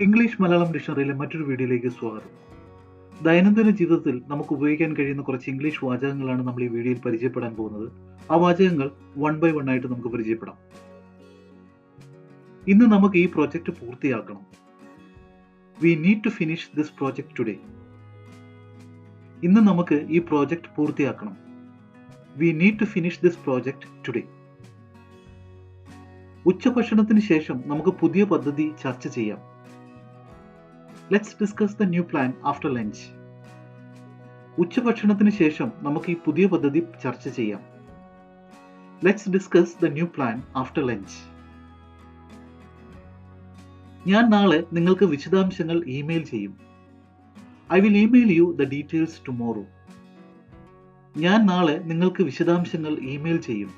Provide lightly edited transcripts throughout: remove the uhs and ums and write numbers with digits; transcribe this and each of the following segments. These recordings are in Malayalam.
ഇംഗ്ലീഷ് മലയാളം ഡിക്ഷണറിയിലെ മറ്റൊരു വീഡിയോയിലേക്ക് സ്വാഗതം. ദൈനംദിന ജീവിതത്തിൽ നമുക്ക് ഉപയോഗിക്കാൻ കഴിയുന്ന കുറച്ച് ഇംഗ്ലീഷ് വാചകങ്ങളാണ് നമ്മൾ ഈ വീഡിയോയിൽ പരിചയപ്പെടാൻ പോകുന്നത്. ആ വാചകങ്ങൾ വൺ ബൈ വൺ ആയിട്ട് നമുക്ക് പരിചയപ്പെടാം. ഇന്ന് നമുക്ക് ഈ പ്രോജക്റ്റ് പൂർത്തിയാക്കണം. We need to finish this project today. ഇന്ന് നമുക്ക് ഈ പ്രോജക്റ്റ് പൂർത്തിയാക്കണം. We need to finish this project today. ഉച്ചഭക്ഷണത്തിന് ശേഷം നമുക്ക് പുതിയ പദ്ധതി ചർച്ച ചെയ്യാം. Let's discuss the new plan after lunch. ഉച്ചഭക്ഷണത്തിന് ശേഷം നമുക്ക് ഈ പുതിയ പദ്ധതി ചർച്ച ചെയ്യാം. Let's discuss the new plan after lunch. ഞാൻ നാളെ നിങ്ങൾക്ക് വിശദാംശങ്ങൾ ഇമെയിൽ ചെയ്യും. I will email you the details tomorrow. ഞാൻ നാളെ നിങ്ങൾക്ക് വിശദാംശങ്ങൾ ഇമെയിൽ ചെയ്യും.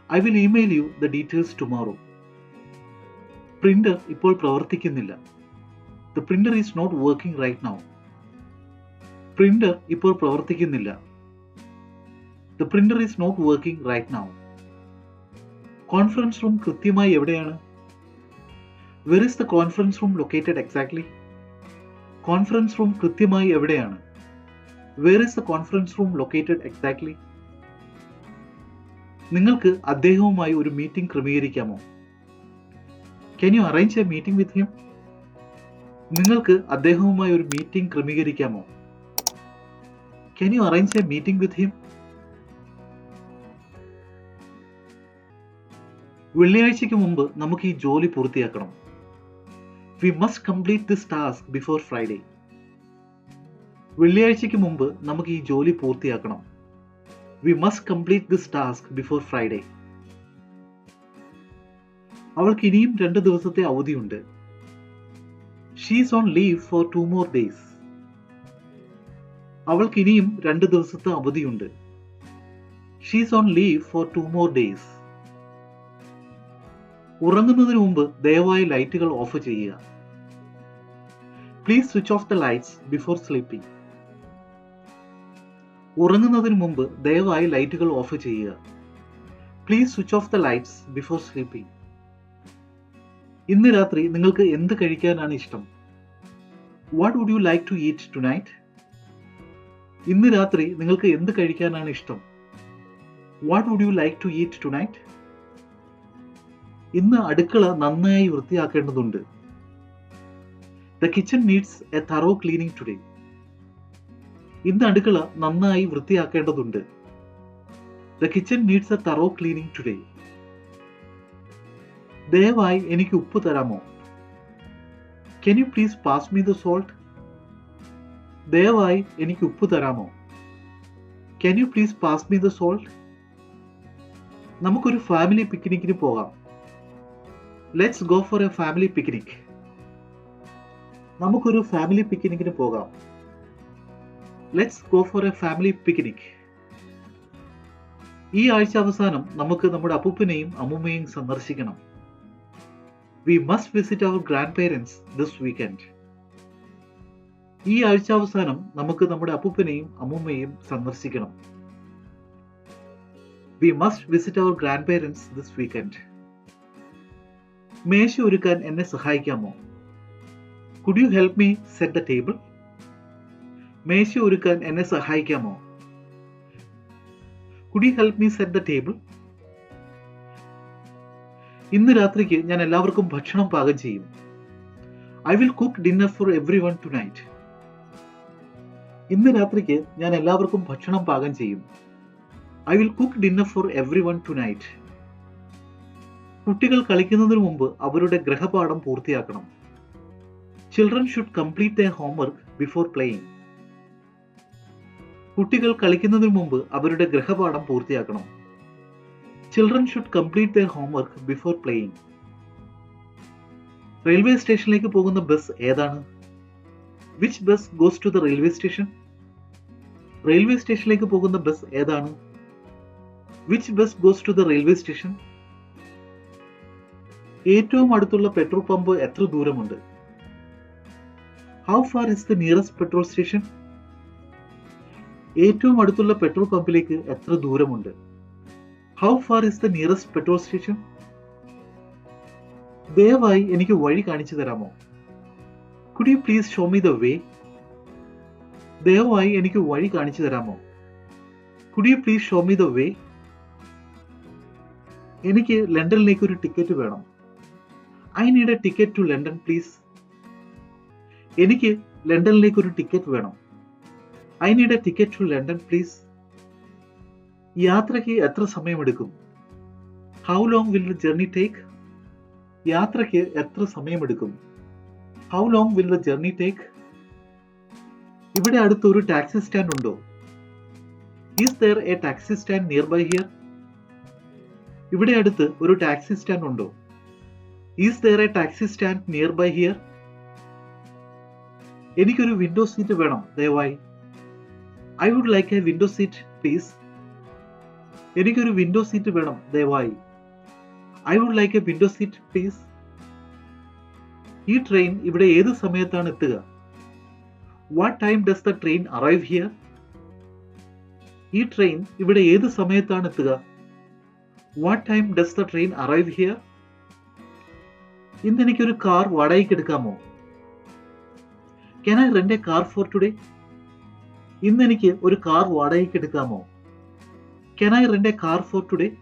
I will email you the details tomorrow. Printer ഇപ്പോൾ പ്രവർത്തിക്കുന്നില്ല. The printer is not working right now. Printer ഇപ്പോൾ പ്രവർത്തിക്കുന്നില്ല. The printer is not working right now. Conference room കൃത്യമായി എവിടെയാണ്? Where is the conference room located exactly? Conference room കൃത്യമായി എവിടെയാണ്? Where is the conference room located exactly? നിങ്ങൾക്ക് അദ്ദേഹവുമായി ഒരു മീറ്റിംഗ് ക്രമീകരിക്കാമോ? Can you arrange a meeting with him? നിങ്ങൾക്ക് അദ്ദേഹവുമായി ഒരു മീറ്റിംഗ് ക്രമീകരിക്കാമോ? Can you arrange a meeting with him? വെള്ളിയാഴ്ചയ്ക്ക് മുമ്പ് നമുക്ക് ഈ ജോലി പൂർത്തിയാക്കണം. We must complete this task before Friday. വെള്ളിയാഴ്ചയ്ക്ക് മുമ്പ് നമുക്ക് ഈ ജോലി പൂർത്തിയാക്കണം. We must complete this task before Friday. അവൾക്ക് ഇനിയും 2 ദിവസത്തെ അവധിയുണ്ട്. She is on leave for 2 more days. അവൾക്ക് ഇനിയും 2 ദിവസത്തെ അവധിയുണ്ട്. She is on leave for 2 more days. ഉറങ്ങുന്നതിന് മുമ്പ് ദയവായി ലൈറ്റുകൾ ഓഫ് ചെയ്യുക. Please switch off the lights before sleeping. ഉറങ്ങുന്നതിന് മുമ്പ് ദയവായി ലൈറ്റുകൾ ഓഫ് ചെയ്യുക. Please switch off the lights before sleeping. ഇന്ന് രാത്രി നിങ്ങൾക്ക് എന്ത് കഴിക്കാനാണ് ഇഷ്ടം? What would you like to eat tonight? ഇന്ന് രാത്രി നിങ്ങൾക്ക് എന്ത് കഴിക്കാനാണ് ഇഷ്ടം? What would you like to eat tonight? ഇന്ന് അടുക്കള നന്നായി വൃത്തിയാക്കേണ്ടതുണ്ട്. The kitchen needs a thorough cleaning today. ഇന്ന് അടുക്കള നന്നായി വൃത്തിയാക്കേണ്ടതുണ്ട്. The kitchen needs a thorough cleaning today. ദയവായി എനിക്ക് ഉപ്പ് തരാമോ? Can you please pass me the salt? ദയവായി എനിക്ക് ഉപ്പ് തരാമോ? Can you please pass me the salt? നമുക്കൊരു ഫാമിലി പിക്നിക്കിന് പോകാം. Let's go for a family picnic. നമുക്കൊരു ഫാമിലി പിക്നിക്കിന് പോകാം. Let's go for a family picnic. ഈ ആഴ്ച അവസാനം നമുക്ക് നമ്മുടെ അപ്പൂപ്പനെയും അമ്മൂമ്മയെയും സന്ദർശിക്കണം. We must visit our grandparents this weekend. ഈ ആഴ്ച അവസാനം നമുക്ക് നമ്മുടെ അപ്പൂപ്പനെയും അമ്മൂമ്മയെയും സന്ദർശിക്കണം. We must visit our grandparents this weekend. മേശ ഒരുക്കാൻ എന്നെ സഹായിക്കാമോ? Could you help me set the table? മേശ ഒരുക്കാൻ എന്നെ സഹായിക്കാമോ? Could you help me set the table? ഇന്ന് രാത്രിക്ക് ഞാൻ എല്ലാവർക്കും ഭക്ഷണം പാകം ചെയ്യും. I will cook dinner for everyone tonight. ഇന്ന് രാത്രിക്ക് ഞാൻ എല്ലാവർക്കും ഭക്ഷണം പാകം ചെയ്യും. I will cook dinner for everyone tonight. കുട്ടികൾ കളിക്കുന്നതിന് മുമ്പ് അവരുടെ ഗൃഹപാഠം പൂർത്തിയാക്കണം. Children should complete their homework before playing. കുട്ടികൾ കളിക്കുന്നതിന് മുമ്പ് അവരുടെ ഗൃഹപാഠം പൂർത്തിയാക്കണം. Children should complete their homework before playing. Railway സ്റ്റേഷനിലേക്ക് പോകുന്ന ബസ് ഏതാണ്? Which bus goes to the railway station? Railway സ്റ്റേഷനിലേക്ക് പോകുന്ന ബസ് ഏതാണ്? Which bus goes to the railway station? ഏറ്റവും അടുത്തുള്ള പെട്രോൾ പമ്പ് എത്ര ദൂരമുണ്ട്? How far is the nearest petrol station? ഏറ്റവും അടുത്തുള്ള പെട്രോൾ പമ്പിലേക്ക് എത്ര ദൂരമുണ്ട്? How far is the nearest petrol station? ദയവായി എനിക്ക് വഴി കാണിച്ചു തരാമോ? Could you please show me the way? ദയവായി എനിക്ക് വഴി കാണിച്ചു തരാമോ? Could you please show me the way? എനിക്ക് ലണ്ടനിലേക്ക് ഒരു ടിക്കറ്റ് വേണം. I need a ticket to London, please. എനിക്ക് ലണ്ടനിലേക്ക് ഒരു ടിക്കറ്റ് വേണം. I need a ticket to London, please. യാത്രയ്ക്ക് എത്ര സമയമെടുക്കും? How long will the journey take? യാത്രയ്ക്ക് എത്ര സമയമെടുക്കും? How long will the journey take? ഇവിടെ അടുത്ത് ഒരു ടാക്സി സ്റ്റാൻഡ് ഉണ്ടോ? Is there a taxi stand nearby here? ഇവിടെ അടുത്ത് ഒരു ടാക്സി സ്റ്റാൻഡ് ഉണ്ടോ? Is there a taxi stand nearby here? എനിക്കൊരു വിൻഡോ സീറ്റ് വേണം ദയവായി. I would like a window seat, please. എനിക്കൊരു വിൻഡോ സീറ്റ് വേണം ദയവായി. I would like a window seat, please. ഈ ട്രെയിൻ ഇവിടെ ഏത് സമയത്താണ് എത്തുക? What time does the train arrive here? ഈ ട്രെയിൻ ഇവിടെ ഏത് സമയത്താണ് എത്തുക? What time does the train arrive here? ഇന്ന് എനിക്കൊരു കാർ വാടകയ്ക്ക് എടുക്കാമോ? Can I rent a car for today? ഇന്ന് എനിക്ക് ഒരു കാർ വാടകയ്ക്ക് എടുക്കാമോ? Can I rent a car for today?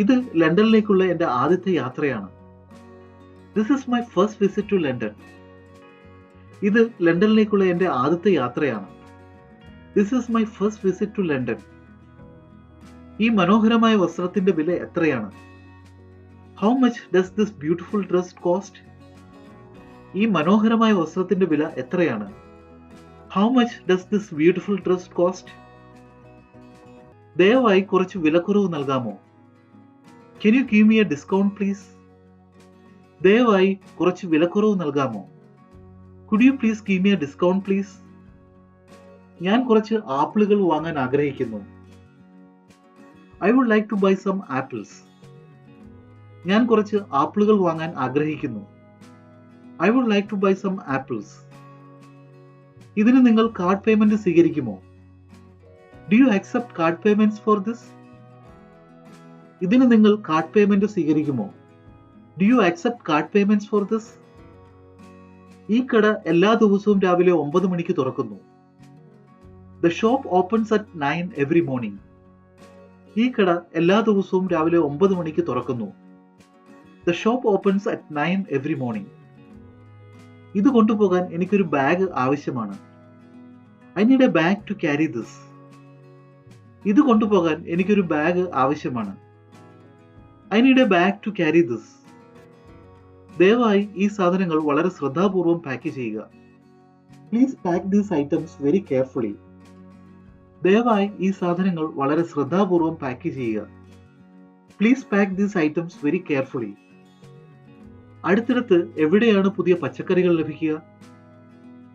ഇത് ലണ്ടനിലേക്കുള്ള എൻ്റെ ആദ്യത്തെ യാത്രയാണ്. This is my first visit to London. ഇത് ലണ്ടനിലേക്കുള്ള എൻ്റെ ആദ്യത്തെ യാത്രയാണ്. This is my first visit to London. ഈ മനോഹരമായ വസ്ത്രത്തിന്റെ വില എത്രയാണ്? How much does this beautiful dress cost? ഈ മനോഹരമായ വസ്ത്രത്തിന്റെ വില എത്രയാണ്? How much does this beautiful dress cost? ദയവായി കുറച്ച് വിലക്കുറവ് നൽകാമോ? Can you give me a discount, please? ദയവായി കുറച്ച് വിലക്കുറവ് നൽകാമോ? Could you please give me a discount, please? ഞാൻ കുറച്ച് ആപ്പിളുകൾ വാങ്ങാൻ ആഗ്രഹിക്കുന്നു. I would like to buy some apples. ഞാൻ കുറച്ച് ആപ്പിളുകൾ വാങ്ങാൻ ആഗ്രഹിക്കുന്നു. I would like to buy some apples. ഇതിന് നിങ്ങൾ കാർഡ് പേയ്മെന്റ് സ്വീകരിക്കുമോ? Do you accept card payments for this? ഇതിന് നിങ്ങൾ കാർഡ് പേയ്മെന്റ് സ്വീകരിക്കുമോ? Do you accept card payments for this? ഈ കട എല്ലാ ദിവസവും രാവിലെ 9 മണിക്ക് തുറക്കുന്നു. The shop opens at 9 every morning. ഈ കട എല്ലാ ദിവസവും രാവിലെ 9 മണിക്ക് തുറക്കുന്നു. The shop opens at 9 every morning. ഇത് കൊണ്ടുപോകാൻ എനിക്കൊരു ബാഗ് ആവശ്യമാണ്. I need a bag to carry this. ഇത് കൊണ്ടുപോകാൻ എനിക്കൊരു ബാഗ് ആവശ്യമാണ്. I need a bag to carry this. ദയവായി ഈ സാധനങ്ങൾ വളരെ ശ്രദ്ധാപൂർവം പാക്ക് ചെയ്യുക. Please pack these items very carefully. ദയവായി ഈ സാധനങ്ങൾ വളരെ ശ്രദ്ധാപൂർവം പാക്ക് ചെയ്യുക. Please pack these items very carefully. അടുത്തിടത്ത് എവിടെയാണ് പുതിയ പച്ചക്കറികൾ ലഭിക്കുക?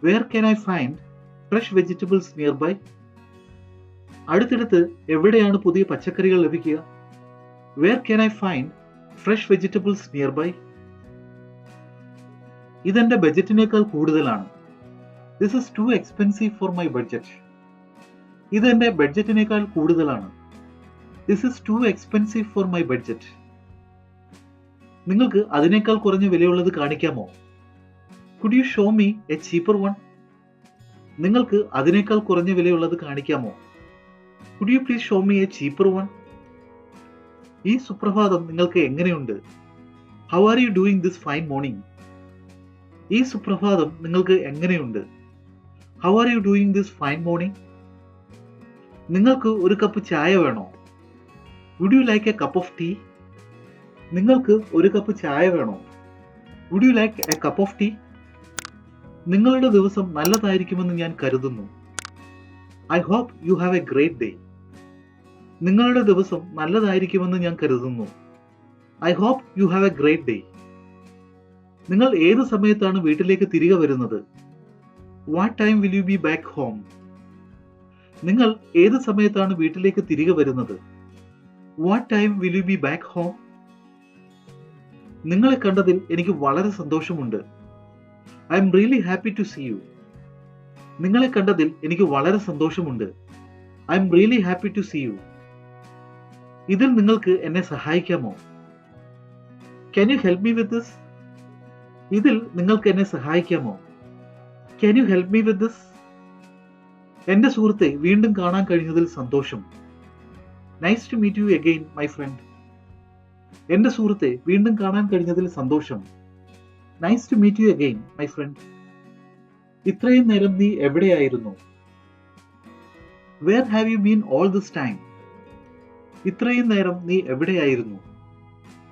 Where can I find fresh vegetables nearby? അടുത്തിടത്ത് എവിടെയാണ് പുതിയ പച്ചക്കറികൾ ലഭിക്കുക? Where can I find fresh vegetables nearby? ഇതെന്റെ ബജറ്റിനേക്കാൾ കൂടുതലാണ്. This is too expensive for my budget. ഇതെന്റെ ബഡ്ജറ്റിനേക്കാൾ കൂടുതലാണ്. This is too expensive for my budget. നിങ്ങൾക്ക് അതിനേക്കാൾ കുറഞ്ഞ വിലയുള്ളത് കാണിക്കാമോ? Could you show me a cheaper one? നിങ്ങൾക്ക് അതിനേക്കാൾ കുറഞ്ഞ വിലയുള്ളത് കാണിക്കാമോ? Could you please show me a cheaper one? ഈ സുപ്രഭാതം നിങ്ങൾക്ക് എങ്ങനെയുണ്ട്? How are you doing this fine morning? ഈ സുപ്രഭാതം നിങ്ങൾക്ക് എങ്ങനെയുണ്ട്? How are you doing this fine morning? നിങ്ങൾക്ക് ഒരു കപ്പ് ചായ വേണോ? Would you like a cup of tea? നിങ്ങൾക്ക് ഒരു കപ്പ് ചായ വേണോ? Would you like a cup of tea? നിങ്ങളുടെ ദിവസം നല്ലതായിരിക്കുമെന്ന് ഞാൻ കരുതുന്നു. I hope you have a great day. നിങ്ങളുടെ ദിവസം നല്ലതായിരിക്കുമെന്ന് ഞാൻ കരുതുന്നു. I hope you have a great day. നിങ്ങൾ ഏത് സമയത്താണ് വീട്ടിലേക്ക് തിരികെ വരുന്നത്? What time will you be back home? നിങ്ങൾ ഏത് സമയത്താണ് വീട്ടിലേക്ക് തിരികെ വരുന്നത്? What time will you be back home? നിങ്ങളെ കണ്ടതിൽ എനിക്ക് വളരെ സന്തോഷമുണ്ട്. I am really happy to see you. നിങ്ങളെ കണ്ടതിൽ എനിക്ക് വളരെ സന്തോഷമുണ്ട്. I am really happy to see you. ഇതിൽ നിങ്ങൾക്ക് എന്നെ സഹായിക്കാമോ? Can you help me with this? ഇതിൽ നിങ്ങൾക്ക് എന്നെ സഹായിക്കാമോ? Can you help me with this? എന്റെ സുഹൃത്തെ വീണ്ടും കാണാൻ കഴിഞ്ഞതിൽ സന്തോഷം. Nice to meet you again, my friend. എന്റെ സുഹൃത്തെ വീണ്ടും കാണാൻ കഴിഞ്ഞതിൽ സന്തോഷം. Nice to meet you again, my friend. ഇത്രയും നേരം നീ എവിടെയായിരുന്നു? Where have you been all this time? ഇത്രയും നേരം നീ എവിടെയായിരുന്നു?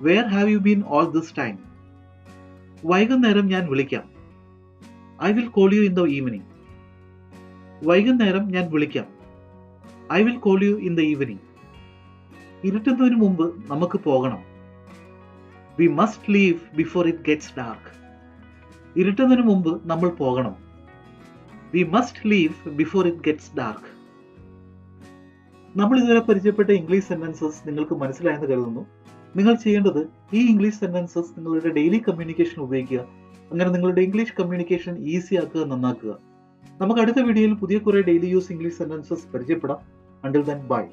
Where have you been all this time? വൈകുന്നേരം ഞാൻ വിളിക്കാം. I will call you in the evening. വൈകുന്നേരം ഞാൻ വിളിക്കാം. I will call you in the evening. ഇരുട്ടുന്നതിന് മുമ്പ് നമുക്ക് പോകണം. We must leave before it gets dark. ഇരുട്ടുന്നതിന് മുമ്പ് നമ്മൾ പോകണം. We must leave before it gets dark. നമ്മൾ ഇതുവരെ പരിചയപ്പെട്ട ഇംഗ്ലീഷ് സെന്റൻസസ് നിങ്ങൾക്ക് മനസ്സിലായെന്ന് കരുതുന്നു. നിങ്ങൾ ചെയ്യേണ്ടത് ഈ ഇംഗ്ലീഷ് സെന്റൻസസ് നിങ്ങളുടെ ഡെയിലി കമ്മ്യൂണിക്കേഷൻ ഉപയോഗിക്കുക. അങ്ങനെ നിങ്ങളുടെ ഇംഗ്ലീഷ് കമ്മ്യൂണിക്കേഷൻ ഈസി ആക്കുക, നന്നാക്കുക. നമുക്ക് അടുത്ത വീഡിയോയിൽ പുതിയ കുറെ ഡെയിലി യൂസ് ഇംഗ്ലീഷ് സെന്റൻസസ് പരിചയപ്പെടാം. Until then, bye.